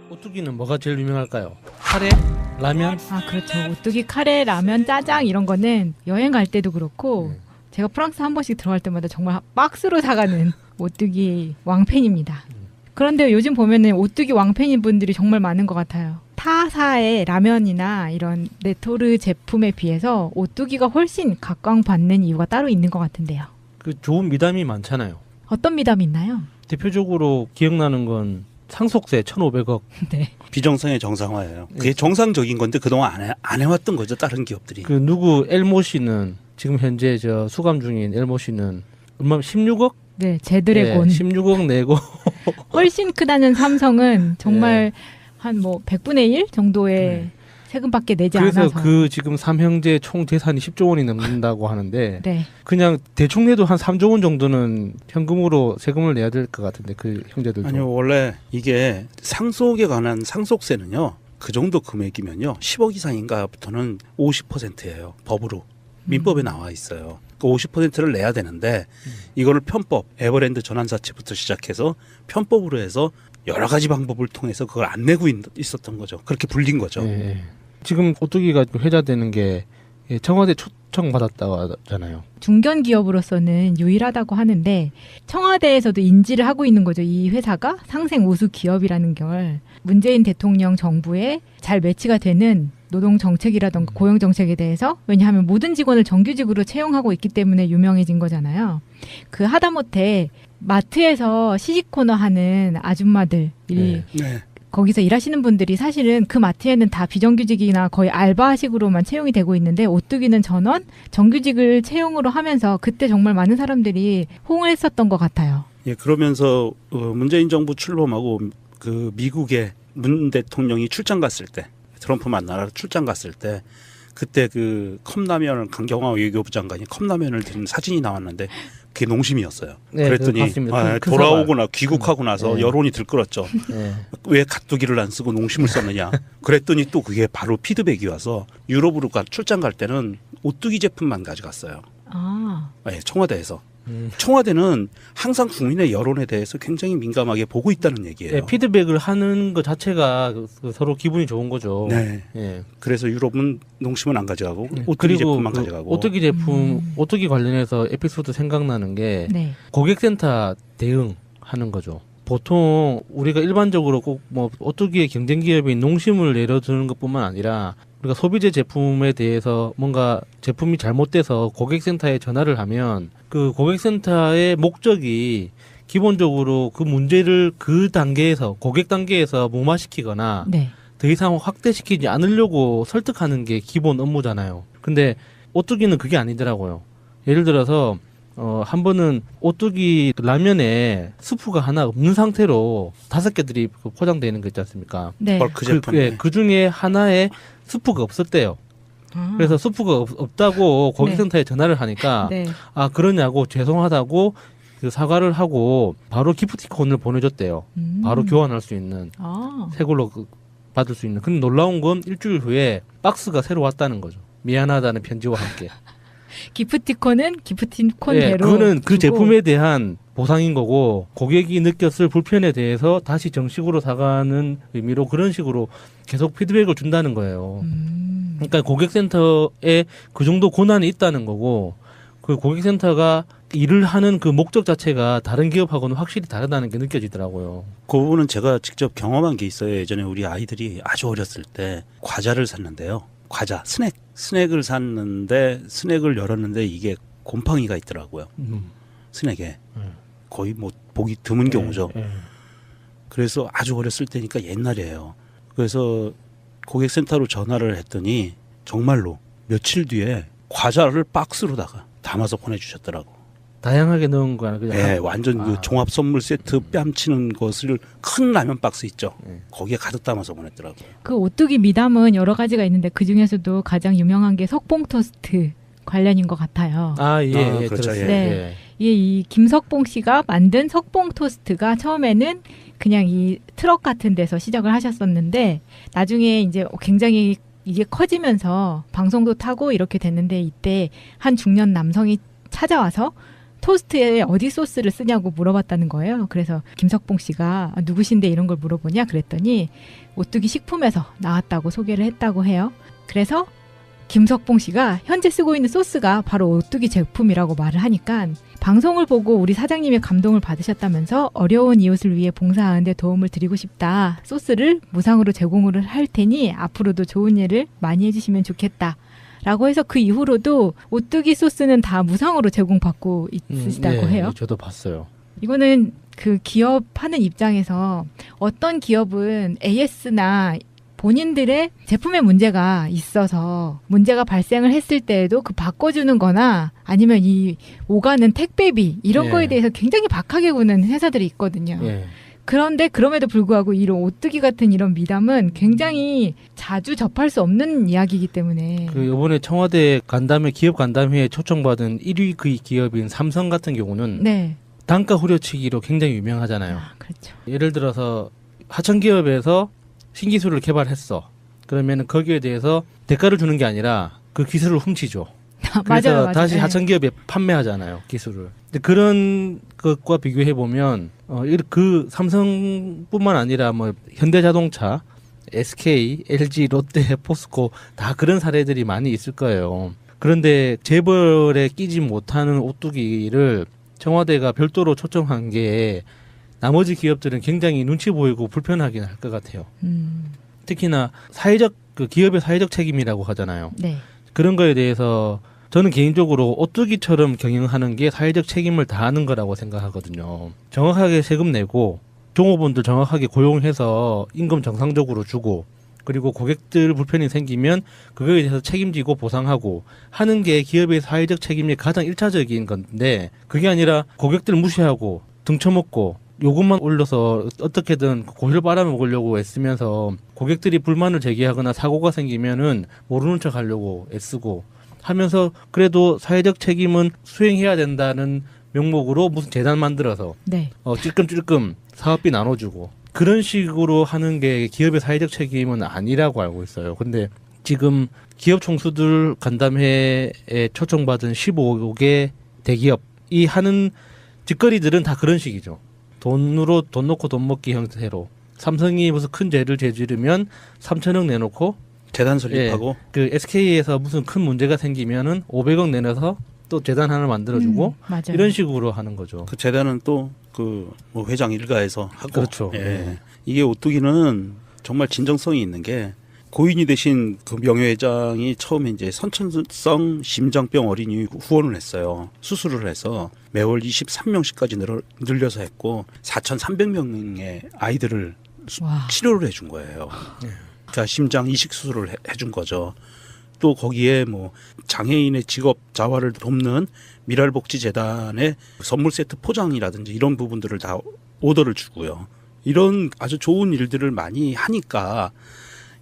오뚜기는 뭐가 제일 유명할까요? 카레? 라면? 아, 그렇죠. 오뚜기, 카레, 라면, 짜장 이런 거는 여행 갈 때도 그렇고 제가 프랑스 한 번씩 들어갈 때마다 정말 박스로 사가는 오뚜기 왕팬입니다. 그런데 요즘 보면은 오뚜기 왕팬인 분들이 정말 많은 것 같아요. 타사의 라면이나 이런 레토르 제품에 비해서 오뚜기가 훨씬 각광받는 이유가 따로 있는 것 같은데요. 그 좋은 미담이 많잖아요. 어떤 미담이 있나요? 대표적으로 기억나는 건 상속세 1,500억. 네. 비정상의 정상화예요. 그게 정상적인 건데 그동안 안 해왔던 거죠. 다른 기업들이. 그 누구 엘모 씨는 지금 현재 저 수감 중인 엘모 씨는 얼마 16억? 네, 제드래곤. 16억 내고 훨씬 크다는 삼성은 정말 한 뭐 100분의 1 정도의 세금밖에 내지 그래서 않아서. 그 지금 삼형제 총 재산이 10조 원이 넘는다고 하는데 네. 그냥 대충 내도 한 3조 원 정도는 현금으로 세금을 내야 될 것 같은데 그 형제들도. 아니요, 원래 이게 상속에 관한 상속세는요. 그 정도 금액이면요. 10억 이상인가부터는 50%예요. 법으로. 민법에 나와 있어요. 그 50%를 내야 되는데 이거를 편법, 에버랜드 전환사채부터 시작해서 편법으로 해서 여러 가지 방법을 통해서 그걸 안 내고 있었던 거죠. 그렇게 불린 거죠. 예. 지금 오뚜기가 회자되는 게 청와대 초청 받았다고 하잖아요. 중견 기업으로서는 유일하다고 하는데 청와대에서도 인지를 하고 있는 거죠. 이 회사가 상생 우수 기업이라는 걸 문재인 대통령 정부에 잘 매치가 되는 노동 정책이라던가 고용 정책에 대해서, 왜냐하면 모든 직원을 정규직으로 채용하고 있기 때문에 유명해진 거잖아요. 그 하다못해 마트에서 시식 코너 하는 아줌마들이 네. 거기서 일하시는 분들이 사실은 그 마트에는 다 비정규직이나 거의 알바식으로만 채용이 되고 있는데 오뚜기는 전원 정규직을 채용으로 하면서 그때 정말 많은 사람들이 호응을 했었던 것 같아요. 예, 그러면서 문재인 정부 출범하고 그 미국에 문 대통령이 출장 갔을 때, 트럼프 만나러 출장 갔을 때 그때 그 컵라면을 강경화 외교부 장관이 컵라면을 든 사진이 나왔는데 그게 농심이었어요. 네, 그랬더니 돌아오거나 귀국하고 나서 네. 여론이 들끓었죠. 네. 왜 가뚜기를 안 쓰고 농심을 썼느냐. 그랬더니 또 그게 바로 피드백이 와서 유럽으로 출장 갈 때는 오뚜기 제품만 가져갔어요. 아, 네, 청와대에서. 청와대는 항상 국민의 여론에 대해서 굉장히 민감하게 보고 있다는 얘기예요. 네, 피드백을 하는 것 자체가 서로 기분이 좋은 거죠. 네. 예. 그래서 유럽은 농심은 안 가져가고 오뚜기 그리고 제품만 그 가져가고. 오뚜기 제품, 오뚜기 관련해서 에피소드 생각나는 게 네. 고객센터 대응하는 거죠. 보통 우리가 일반적으로 꼭 뭐 오뚜기의 경쟁 기업인 농심을 예로 드는 것뿐만 아니라 우리가 소비재 제품에 대해서 뭔가 제품이 잘못돼서 고객센터에 전화를 하면 그 고객센터의 목적이 기본적으로 그 문제를 그 단계에서 고객 단계에서 무마시키거나 네. 더 이상 확대시키지 않으려고 설득하는 게 기본 업무잖아요. 근데 오뚜기는 그게 아니더라고요. 예를 들어서 한 번은 오뚜기 라면에 스프가 하나 없는 상태로 5개들이 포장되어 있는 거 있지 않습니까? 네. 그 제품에. 그 중에 하나에 스프가 없었대요. 아. 그래서 스프가 없다고 고객센터에 전화를 하니까 네. 아 그러냐고 죄송하다고 그 사과를 하고 바로 기프티콘을 보내줬대요. 바로 교환할 수 있는 아. 새 걸로 받을 수 있는. 근데 놀라운 건 일주일 후에 박스가 새로 왔다는 거죠. 미안하다는 편지와 함께. 기프티콘은 기프티콘대로. 예, 그거는 그 주고. 제품에 대한 보상인 거고 고객이 느꼈을 불편에 대해서 다시 정식으로 사가는 의미로 그런 식으로 계속 피드백을 준다는 거예요. 그러니까 고객센터에 그 정도 고난이 있다는 거고 그 고객센터가 일을 하는 그 목적 자체가 다른 기업하고는 확실히 다르다는 게 느껴지더라고요. 그 부분은 제가 직접 경험한 게 있어요. 예전에 우리 아이들이 아주 어렸을 때 과자를 샀는데요. 과자, 스낵을 샀는데 스낵을 열었는데 이게 곰팡이가 있더라고요. 스낵에. 거의 뭐 보기 드문 경우죠. 그래서 아주 어렸을 때니까 옛날이에요. 그래서 고객센터로 전화를 했더니 정말로 며칠 뒤에 과자를 박스로다가 담아서 보내주셨더라고. 다양하게 넣은 거야. 그냥 네, 완전 그 종합 선물 세트 뺨치는 것을 큰 라면 박스 있죠. 거기에 가득 담아서 보냈더라고요. 그 오뚜기 미담은 여러 가지가 있는데 그 중에서도 가장 유명한 게 석봉 토스트 관련인 것 같아요. 아, 예, 예, 그렇죠. 들었어요. 예. 네. 이 김석봉 씨가 만든 석봉 토스트가 처음에는 그냥 이 트럭 같은 데서 시작을 하셨었는데 나중에 이제 굉장히 이게 커지면서 방송도 타고 이렇게 됐는데 이때 한 중년 남성이 찾아와서 토스트에 어디 소스를 쓰냐고 물어봤다는 거예요. 그래서 김석봉 씨가 누구신데 이런 걸 물어보냐 그랬더니 오뚜기 식품에서 나왔다고 소개를 했다고 해요. 그래서 김석봉 씨가 현재 쓰고 있는 소스가 바로 오뚜기 제품이라고 말을 하니까 방송을 보고 우리 사장님의 감동을 받으셨다면서 어려운 이웃을 위해 봉사하는 데 도움을 드리고 싶다. 소스를 무상으로 제공을 할 테니 앞으로도 좋은 일을 많이 해주시면 좋겠다. 라고 해서 그 이후로도 오뚜기 소스는 다 무상으로 제공받고 있으시다고 해요. 저도 봤어요. 이거는 그 기업하는 입장에서 어떤 기업은 AS나 본인들의 제품에 문제가 있어서 문제가 발생을 했을 때에도 그 바꿔주는 거나 아니면 이 오가는 택배비 이런 거에 대해서 굉장히 박하게 구는 회사들이 있거든요. 그런데 그럼에도 불구하고 이런 오뚜기 같은 이런 미담은 굉장히 자주 접할 수 없는 이야기이기 때문에 그 이번에 청와대 간담회 기업 간담회에 초청받은 1위 그 기업인 삼성 같은 경우는 네. 단가 후려치기로 굉장히 유명하잖아요. 그렇죠. 예를 들어서 하청 기업에서 신기술을 개발했어. 그러면 거기에 대해서 대가를 주는 게 아니라 그 기술을 훔치죠. 그래서 맞아요. 다시 네. 하청 기업에 판매하잖아요, 기술을. 근데 그런 것과 비교해 보면 그 삼성뿐만 아니라 뭐 현대자동차, SK, LG, 롯데, 포스코 다 그런 사례들이 많이 있을 거예요. 그런데 재벌에 끼지 못하는 오뚜기를 청와대가 별도로 초청한 게 나머지 기업들은 굉장히 눈치 보이고 불편하긴 할 것 같아요. 특히나 사회적 그 기업의 사회적 책임이라고 하잖아요. 네. 그런 거에 대해서 저는 개인적으로 오뚜기처럼 경영하는 게 사회적 책임을 다하는 거라고 생각하거든요. 정확하게 세금 내고 종업원들 정확하게 고용해서 임금 정상적으로 주고 그리고 고객들 불편이 생기면 그거에 대해서 책임지고 보상하고 하는 게 기업의 사회적 책임의 가장 일차적인 건데 그게 아니라 고객들 무시하고 등쳐먹고 요금만 올려서 어떻게든 고기를 빨아먹으려고 애쓰면서 고객들이 불만을 제기하거나 사고가 생기면은 모르는 척 하려고 애쓰고 하면서 그래도 사회적 책임은 수행해야 된다는 명목으로 무슨 재단 만들어서 네. 찔끔찔끔 사업비 나눠주고 그런 식으로 하는 게 기업의 사회적 책임은 아니라고 알고 있어요. 근데 지금 기업 총수들 간담회에 초청받은 15개 대기업이 하는 짓거리들은 다 그런 식이죠. 돈으로 돈 놓고 돈 먹기 형태로 삼성이 무슨 큰 죄를 저지르면 3천억 내놓고 재단 설립하고 그 SK에서 무슨 큰 문제가 생기면은 500억 내놔서 또 재단 하나 만들어주고 맞아요. 이런 식으로 하는 거죠. 그 재단은 또 그 뭐 회장 일가에서 하고 그렇죠. 예. 네. 이게 오뚜기는 정말 진정성이 있는 게 고인이 되신 그 명예회장이 처음에 이제 선천성 심장병 어린이 후원을 했어요. 수술을 해서 매월 23명씩까지 늘려서 했고 4,300명의 아이들을 와. 치료를 해준 거예요. 그러니까 심장 이식 수술을 해준 거죠. 또 거기에 뭐 장애인의 직업 자활을 돕는 미랄복지재단의 선물 세트 포장이라든지 이런 부분들을 다 오더를 주고요. 이런 아주 좋은 일들을 많이 하니까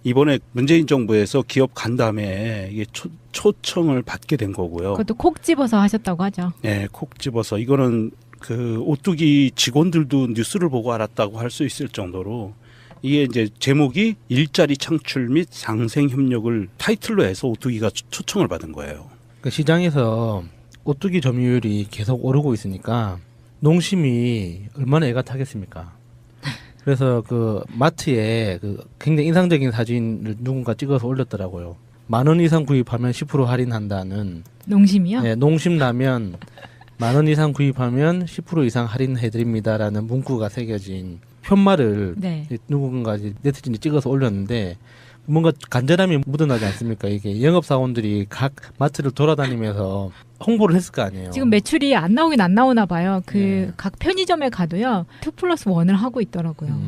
이번에 문재인 정부에서 기업 간담회에 이게 초청을 받게 된 거고요. 그것도 콕 집어서 하셨다고 하죠. 네, 콕 집어서 이거는 그 오뚜기 직원들도 뉴스를 보고 알았다고 할 수 있을 정도로 이게 이제 제목이 일자리 창출 및 상생 협력을 타이틀로 해서 오뚜기가 초청을 받은 거예요. 그 시장에서 오뚜기 점유율이 계속 오르고 있으니까 농심이 얼마나 애가 타겠습니까? 그래서 그 마트에 그 굉장히 인상적인 사진을 누군가 찍어서 올렸더라고요. 10,000원 이상 구입하면 10% 할인한다는. 농심이요? 네, 농심 라면 10,000원 이상 구입하면 10% 이상 할인해드립니다라는 문구가 새겨진 편말을 네. 누군가 네티즌이 찍어서 올렸는데 뭔가 간절함이 묻어나지 않습니까? 이게 영업사원들이 각 마트를 돌아다니면서 홍보를 했을 거 아니에요. 지금 매출이 안 나오긴 안 나오나 봐요. 그 네. 각 편의점에 가도요. 2+1을 하고 있더라고요.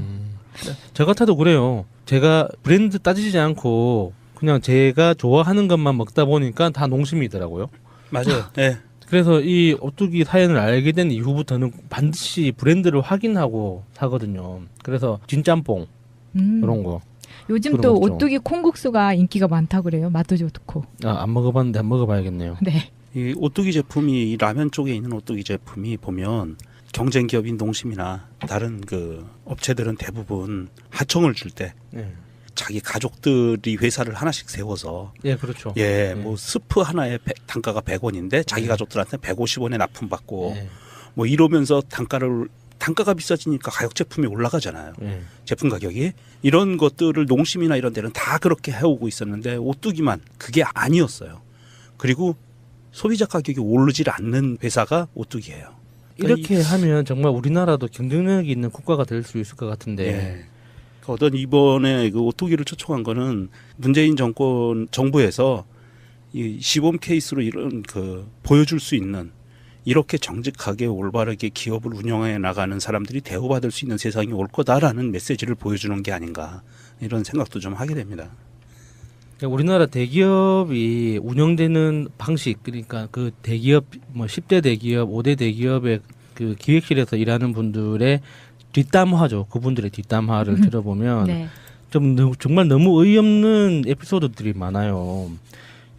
저 같아도 그래요. 제가 브랜드 따지지 않고 그냥 제가 좋아하는 것만 먹다 보니까 다 농심이더라고요. 맞아요. 네. 그래서 이 오뚜기 사연을 알게 된 이후부터는 반드시 브랜드를 확인하고 사거든요. 그래서 진짬뽕 이런 거. 요즘 그런 또 거 없죠. 오뚜기 콩국수가 인기가 많다고 그래요. 맛도 좋고. 안 먹어봤는데 한번 먹어봐야겠네요. 네. 이 오뚜기 제품이 이 라면 쪽에 있는 오뚜기 제품이 보면 경쟁 기업인 농심이나 다른 그 업체들은 대부분 하청을 줄 때 네. 자기 가족들이 회사를 하나씩 세워서 예, 그렇죠. 뭐 스프 하나에 단가가 100원인데 자기 가족들한테 150원에 납품받고 예. 뭐 이러면서 단가가 비싸지니까 가격 제품이 올라가잖아요. 예. 제품 가격이. 이런 것들을 농심이나 이런 데는 다 그렇게 해오고 있었는데 오뚜기만 그게 아니었어요. 그리고 소비자 가격이 오르질 않는 회사가 오뚜기예요. 그러니까 이렇게 하면 정말 우리나라도 경쟁력이 있는 국가가 될 수 있을 것 같은데. 예. 어떤 이번에 그 오뚜기를 초청한 거는 문재인 정부에서 이 시범 케이스로 이런 보여줄 수 있는 이렇게 정직하게 올바르게 기업을 운영해 나가는 사람들이 대우받을 수 있는 세상이 올 거다라는 메시지를 보여주는 게 아닌가 이런 생각도 좀 하게 됩니다. 그러니까 우리나라 대기업이 운영되는 방식, 그러니까 그 대기업 뭐 10대 대기업, 5대 대기업의 그 기획실에서 일하는 분들의 뒷담화죠. 그분들의 뒷담화를 들어보면 네. 정말 너무 어이없는 에피소드들이 많아요.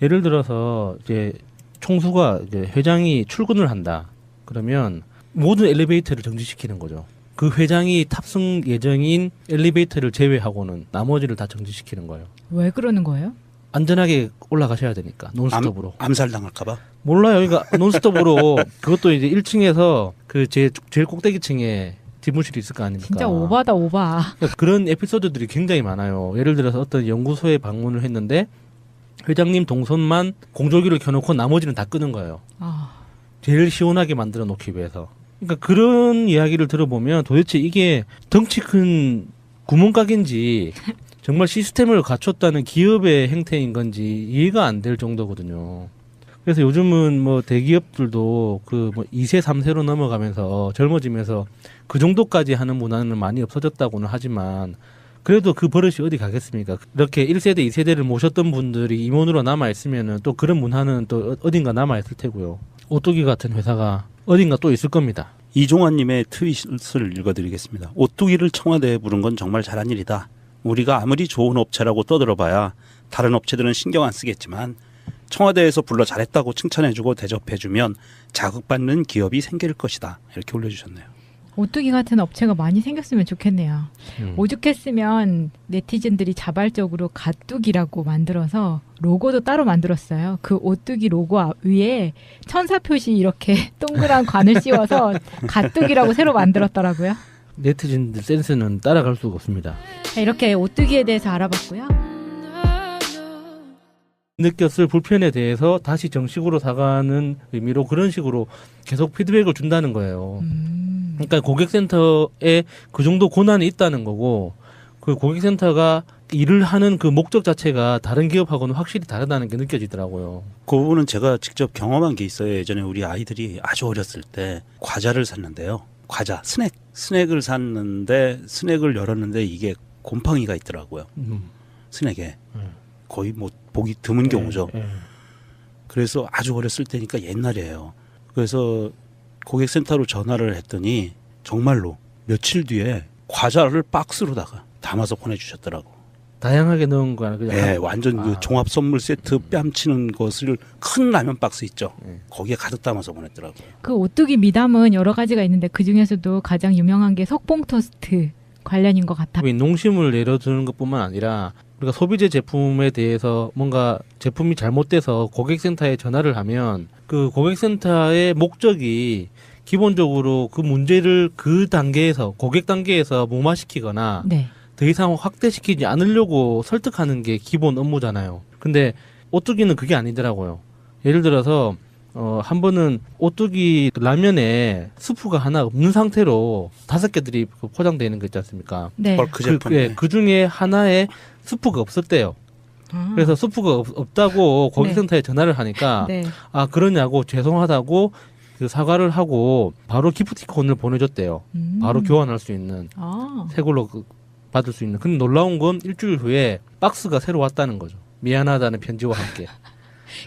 예를 들어서 이제 총수가 이제 회장이 출근을 한다. 그러면 모든 엘리베이터를 정지시키는 거죠. 그 회장이 탑승 예정인 엘리베이터를 제외하고는 나머지를 다 정지시키는 거예요. 왜 그러는 거예요? 안전하게 올라가셔야 되니까 논스톱으로. 암살당할까봐? 몰라요. 그러니까 논스톱으로 그것도 이제 1층에서 그 제일 꼭대기층에 지무실이 있을 거 아닙니까? 진짜 오바다 오바. 그러니까 그런 에피소드들이 굉장히 많아요. 예를 들어서 어떤 연구소에 방문을 했는데 회장님 동선만 공조기를 켜놓고 나머지는 다 끄는 거예요. 아, 제일 시원하게 만들어 놓기 위해서. 그러니까 그런 이야기를 들어보면 도대체 이게 덩치 큰 구멍가게인지 정말 시스템을 갖췄다는 기업의 행태인 건지 이해가 안 될 정도거든요. 그래서 요즘은 뭐 대기업들도 그 뭐 2세, 3세로 넘어가면서 젊어지면서 그 정도까지 하는 문화는 많이 없어졌다고는 하지만 그래도 그 버릇이 어디 가겠습니까? 이렇게 1세대, 2세대를 모셨던 분들이 임원으로 남아있으면은 또 그런 문화는 또 어딘가 남아있을 테고요. 오뚜기 같은 회사가 어딘가 또 있을 겁니다. 이종환님의 트윗을 읽어드리겠습니다. 오뚜기를 청와대에 부른 건 정말 잘한 일이다. 우리가 아무리 좋은 업체라고 떠들어봐야 다른 업체들은 신경 안 쓰겠지만 청와대에서 불러 잘했다고 칭찬해주고 대접해주면 자극받는 기업이 생길 것이다. 이렇게 올려주셨네요. 오뚜기 같은 업체가 많이 생겼으면 좋겠네요. 오죽했으면 네티즌들이 자발적으로 가뚜기라고 만들어서 로고도 따로 만들었어요. 그 오뚜기 로고 위에 천사 표시 이렇게 동그란 관을 씌워서 가뚜기라고 새로 만들었더라고요. 네티즌들 센스는 따라갈 수가 없습니다. 자, 이렇게 오뚜기에 대해서 알아봤고요. 느꼈을 불편에 대해서 다시 정식으로 사과하는 의미로 그런 식으로 계속 피드백을 준다는 거예요. 그러니까 고객센터에 그 정도 고난이 있다는 거고 그 고객센터가 일을 하는 그 목적 자체가 다른 기업하고는 확실히 다르다는 게 느껴지더라고요. 그 부분은 제가 직접 경험한 게 있어요. 예전에 우리 아이들이 아주 어렸을 때 과자를 샀는데요. 과자, 스낵을 샀는데 스낵을 열었는데 이게 곰팡이가 있더라고요. 스낵에. 거의 뭐 보기 드문 경우죠. 그래서 아주 어렸을 때니까 옛날이에요. 그래서 고객센터로 전화를 했더니 정말로 며칠 뒤에 과자를 박스로다가 담아서 보내주셨더라고. 다양하게 넣은 거야. 그냥 네, 완전 그 종합 선물 세트 뺨치는 것을 큰 라면 박스 있죠. 거기에 가득 담아서 보냈더라고요. 그 오뚜기 미담은 여러 가지가 있는데 그 중에서도 가장 유명한 게 석봉 토스트 관련인 것 같아. 농심을 예로 드는 것뿐만 아니라 우리가 소비재 제품에 대해서 뭔가 제품이 잘못돼서 고객센터에 전화를 하면 그 고객센터의 목적이 기본적으로 그 문제를 그 단계에서 고객 단계에서 무마시키거나 네. 더 이상 확대시키지 않으려고 설득하는 게 기본 업무잖아요. 근데 오뚜기는 그게 아니더라고요. 예를 들어서 한 번은 오뚜기 라면에 스프가 하나 없는 상태로 5개들이 포장되어 있는 거 있지 않습니까? 네. 벌크 제품. 그 중에 하나에 스프가 없었대요. 아. 그래서 스프가 없다고 고객센터에 전화를 하니까 네. 아 그러냐고 죄송하다고 그 사과를 하고 바로 기프티콘을 보내줬대요. 바로 교환할 수 있는 아. 새 걸로 받을 수 있는. 근데 놀라운 건 일주일 후에 박스가 새로 왔다는 거죠. 미안하다는 편지와 함께.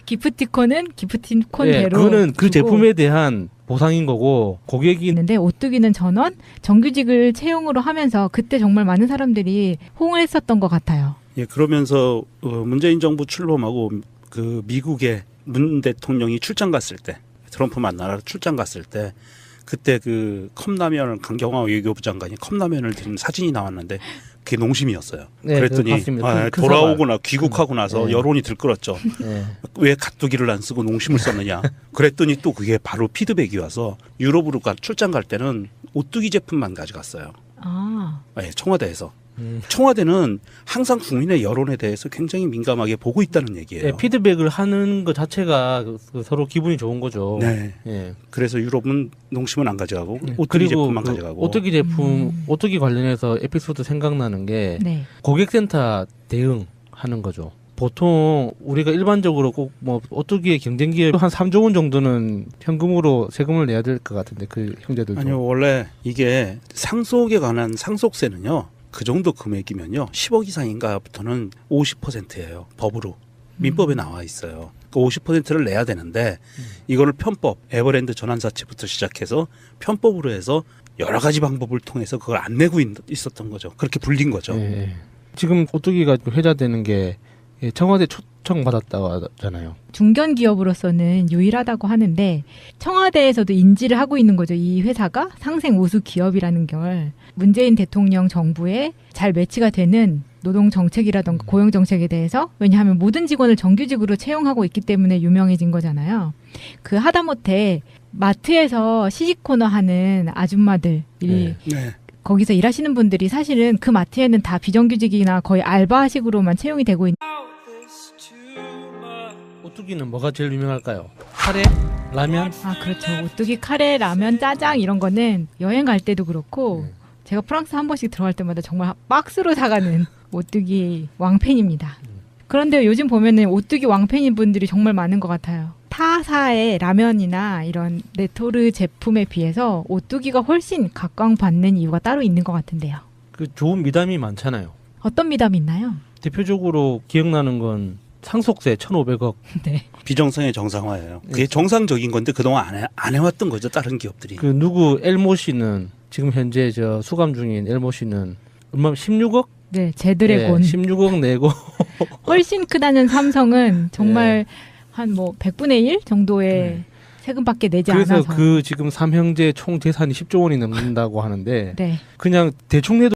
기프티콘은 기프티콘대로. 그거는 그 주고 제품에 대한 보상인 거고 고객이 있는데 오뚜기는 전원 정규직을 채용으로 하면서 그때 정말 많은 사람들이 호응을 했었던 것 같아요. 예, 그러면서 문재인 정부 출범하고 그 미국에 문 대통령이 출장 갔을 때 트럼프 만나러 출장 갔을 때 그때 그 컵라면을 강경화 외교부 장관이 컵라면을 든 사진이 나왔는데 그게 농심이었어요. 네, 그랬더니 그거 봤습니다. 큰 돌아오거나 귀국하고 나서 네. 여론이 들끓었죠. 네. 왜 가뚜기를 안 쓰고 농심을 썼느냐. 그랬더니 또 그게 바로 피드백이 와서 유럽으로 출장 갈 때는 오뚜기 제품만 가져갔어요. 아, 네, 청와대에서. 청와대는 항상 국민의 여론에 대해서 굉장히 민감하게 보고 있다는 얘기예요. 네, 피드백을 하는 것 자체가 서로 기분이 좋은 거죠. 네. 예. 그래서 유럽은 농심은 안 가져가고 오뚜기 그리고 제품만 그 가져가고. 오뚜기 제품, 오뚜기 관련해서 에피소드 생각나는 게 네. 고객센터 대응하는 거죠. 보통 우리가 일반적으로 꼭 뭐 오뚜기의 경쟁 기업 한 3조 원 정도는 현금으로 세금을 내야 될 것 같은데 그 형제들도. 아니요, 원래 이게 상속에 관한 상속세는요. 그 정도 금액이면요. 10억 이상인가부터는 50%예요. 법으로. 민법에 나와 있어요. 그 50%를 내야 되는데 이거를 편법, 에버랜드 전환사채부터 시작해서 편법으로 해서 여러 가지 방법을 통해서 그걸 안 내고 있었던 거죠. 그렇게 불린 거죠. 예. 지금 오뚜기가 회자되는 게 청와대 초청 받았다고 하잖아요. 중견 기업으로서는 유일하다고 하는데 청와대에서도 인지를 하고 있는 거죠. 이 회사가 상생 우수 기업이라는 걸 문재인 대통령 정부에 잘 매치가 되는 노동 정책이라던가 고용 정책에 대해서 왜냐하면 모든 직원을 정규직으로 채용하고 있기 때문에 유명해진 거잖아요. 그 하다못해 마트에서 시식 코너 하는 아줌마들이 네. 네. 거기서 일하시는 분들이 사실은 그 마트에는 다 비정규직이나 거의 알바식으로만 채용이 되고 있는 오뚜기는 뭐가 제일 유명할까요? 카레? 라면? 아 그렇죠. 오뚜기 카레, 라면, 짜장 이런 거는 여행 갈 때도 그렇고 제가 프랑스 한 번씩 들어갈 때마다 정말 박스로 사가는 오뚜기 왕팬입니다. 그런데 요즘 보면은 오뚜기 왕팬인 분들이 정말 많은 것 같아요. 타사의 라면이나 이런 레토르 제품에 비해서 오뚜기가 훨씬 각광받는 이유가 따로 있는 것 같은데요. 그 좋은 미담이 많잖아요. 어떤 미담이 있나요? 대표적으로 기억나는 건 상속세 1,500억. 네. 비정상의 정상화예요. 그게 정상적인 건데 그동안 안 해왔던 거죠. 다른 기업들이. 그 누구 엘모 씨는 지금 현재 저 수감 중인 엘모 씨는 얼마 16억? 네, 제드래곤. 16억 내고 훨씬 크다는 삼성은 정말 한 뭐 100분의 1 정도의 세금밖에 내지 그래서 않아서. 그 지금 삼형제 총 재산이 10조 원이 넘는다고 하는데 네. 그냥 대충 내도